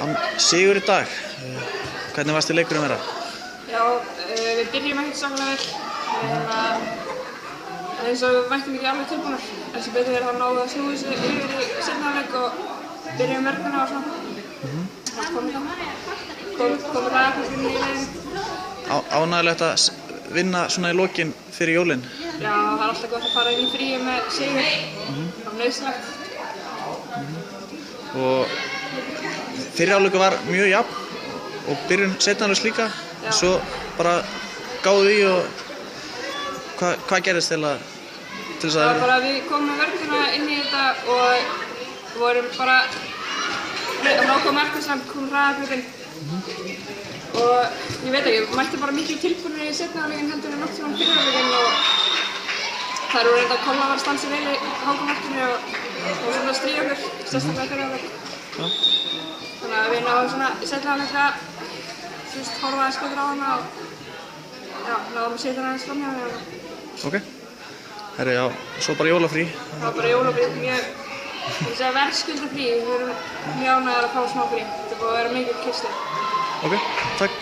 Þann sigur í dag, hvernig varst þið leikurinn vera? Já, við byrjum ekkert sannlega vel. Eins og við mættum ekki alveg tilbúnar. En sem betur þá náðum við að snúa þessu yfir í seinni hálfleik og byrjum vörnina og svona. Það komið það kannski inn í leiðinni. Ánægjulegt að vinna svona í lokin fyrir jólin? Já, það er alltaf gott að fara inn í fríi með sigur. Það var nauðsynlegt. Og fyrri hálfleikur var mjög jafn og byrjun seinni hálfleiks líka. Já. Svo bara gáðu í og hvað gerðist til þess að... Það var bara að við komum með vörnina inn í þetta og vorum bara nákvæm markværslan, komum hraðagripinn. Og ég veit ekki, við mættum bara miklu tilbúinir í seinni hálfleikinn heldur en nokkuð fyrri hálfleikinn og það eru reynda að Kolla var að stansa vel í hálfmarkinu og svona að stríða okkur, sérstaklega í fyrri hálfleik. Þannig að við náðum svona í seinni hálfleik að horfa aðeins betur á hana og náðum að setja hana aðeins fram hjá hana. Ok. Herri, já, svo bara jólafrí. Það var bara jólafrí, mjög verðskulda frí. Við erum mjög ánægðir að fá smá frí. Þetta er búið að vera mikið kyrrstöð. Ok, takk.